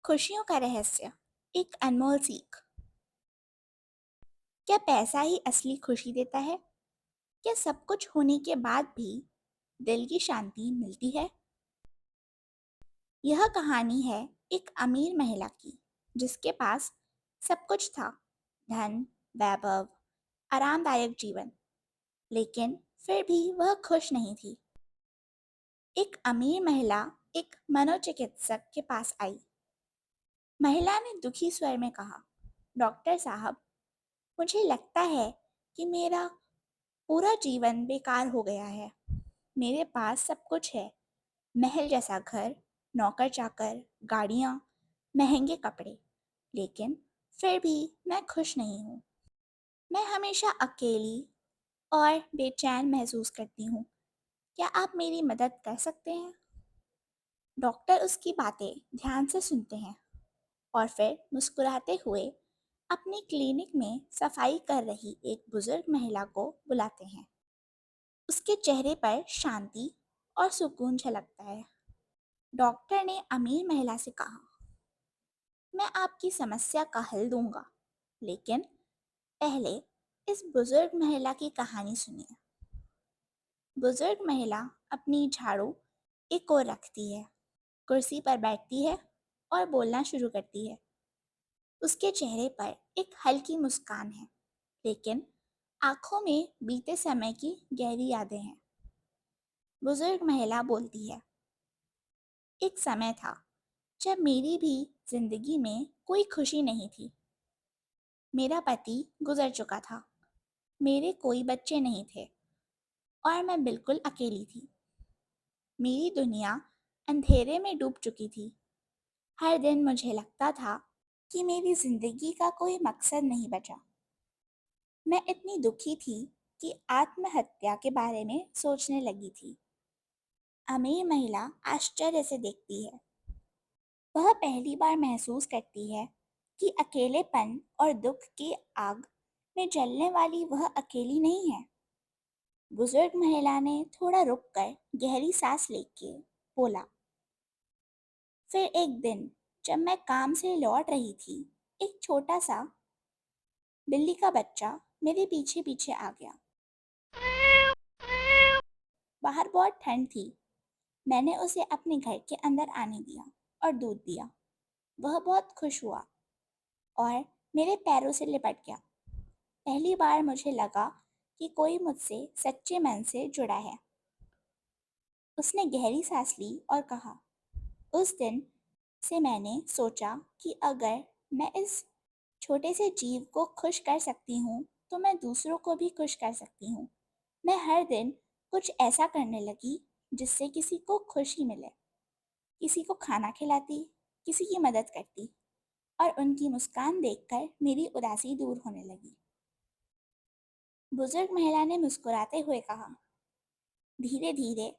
खुशियों का रहस्य, एक अनमोल सीख। क्या पैसा ही असली खुशी देता है? क्या सब कुछ होने के बाद भी दिल की शांति मिलती है? यह कहानी है एक अमीर महिला की, जिसके पास सब कुछ था। धन, वैभव, आरामदायक जीवन। लेकिन फिर भी वह खुश नहीं थी। एक अमीर महिला एक मनोचिकित्सक के पास आई। महिला ने दुखी स्वर में कहा, डॉक्टर साहब, मुझे लगता है कि मेरा पूरा जीवन बेकार हो गया है। मेरे पास सब कुछ है, महल जैसा घर, नौकर चाकर, गाड़ियाँ, महंगे कपड़े, लेकिन फिर भी मैं खुश नहीं हूँ। मैं हमेशा अकेली और बेचैन महसूस करती हूँ। क्या आप मेरी मदद कर सकते हैं? डॉक्टर उसकी बातें ध्यान से सुनते हैं और फिर मुस्कुराते हुए अपनी क्लिनिक में सफाई कर रही एक बुजुर्ग महिला को बुलाते हैं। उसके चेहरे पर शांति और सुकून झलकता है। डॉक्टर ने अमीर महिला से कहा, मैं आपकी समस्या का हल दूंगा, लेकिन पहले इस बुजुर्ग महिला की कहानी सुनिए। बुजुर्ग महिला अपनी झाड़ू एक ओर रखती है, कुर्सी पर बैठती है और बोलना शुरू करती है। उसके चेहरे पर एक हल्की मुस्कान है, लेकिन आंखों में बीते समय की गहरी यादें हैं। बुजुर्ग महिला बोलती है, एक समय था जब मेरी भी जिंदगी में कोई खुशी नहीं थी। मेरा पति गुजर चुका था, मेरे कोई बच्चे नहीं थे और मैं बिल्कुल अकेली थी। मेरी दुनिया अंधेरे में डूब चुकी थी। हर दिन मुझे लगता था कि मेरी जिंदगी का कोई मकसद नहीं बचा। मैं इतनी दुखी थी कि आत्महत्या के बारे में सोचने लगी थी। अमीर महिला आश्चर्य से देखती है। वह पहली बार महसूस करती है कि अकेलेपन और दुख की आग में जलने वाली वह अकेली नहीं है। बुजुर्ग महिला ने थोड़ा रुककर गहरी सांस लेके बोला, फिर एक दिन जब मैं काम से लौट रही थी, एक छोटा सा बिल्ली का बच्चा मेरे पीछे पीछे आ गया। बाहर बहुत ठंड थी। मैंने उसे अपने घर के अंदर आने दिया और दूध दिया। वह बहुत खुश हुआ और मेरे पैरों से लिपट गया। पहली बार मुझे लगा कि कोई मुझसे सच्चे मन से जुड़ा है। उसने गहरी सांस ली और कहा, उस दिन से मैंने सोचा कि अगर मैं इस छोटे से जीव को खुश कर सकती हूँ, तो मैं दूसरों को भी खुश कर सकती हूँ। मैं हर दिन कुछ ऐसा करने लगी जिससे किसी को खुशी मिले। किसी को खाना खिलाती, किसी की मदद करती और उनकी मुस्कान देखकर मेरी उदासी दूर होने लगी। बुजुर्ग महिला ने मुस्कुराते हुए कहा, धीरे धीरे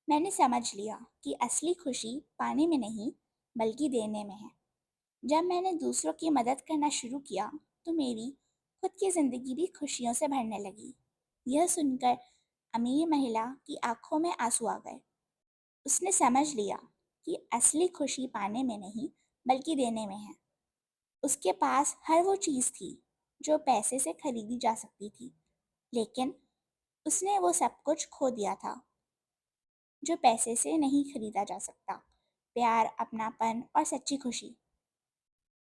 मैंने समझ लिया कि असली खुशी पाने में नहीं, बल्कि देने में है। जब मैंने दूसरों की मदद करना शुरू किया, तो मेरी खुद की जिंदगी भी खुशियों से भरने लगी। यह सुनकर अमीर महिला की आंखों में आंसू आ गए। उसने समझ लिया कि असली खुशी पाने में नहीं, बल्कि देने में है। उसके पास हर वो चीज़ थी जो पैसे से खरीदी जा सकती थी, लेकिन उसने वो सब कुछ खो दिया था जो पैसे से नहीं खरीदा जा सकता, प्यार, अपनापन और सच्ची खुशी।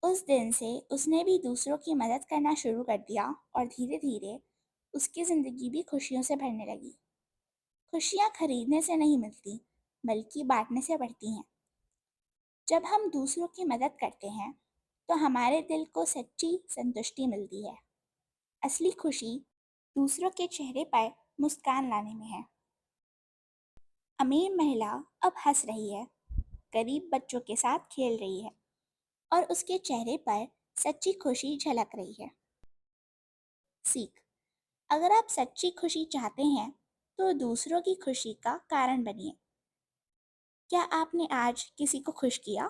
उस दिन से उसने भी दूसरों की मदद करना शुरू कर दिया और धीरे धीरे उसकी ज़िंदगी भी खुशियों से भरने लगी। खुशियाँ खरीदने से नहीं मिलती, बल्कि बांटने से बढ़ती हैं। जब हम दूसरों की मदद करते हैं, तो हमारे दिल को सच्ची संतुष्टि मिलती है। असली खुशी दूसरों के चेहरे पर मुस्कान लाने में है। अमीर महिला अब हंस रही है, गरीब बच्चों के साथ खेल रही है और उसके चेहरे पर सच्ची खुशी झलक रही है। सीख, अगर आप सच्ची खुशी चाहते हैं, तो दूसरों की खुशी का कारण बनिए। क्या आपने आज किसी को खुश किया?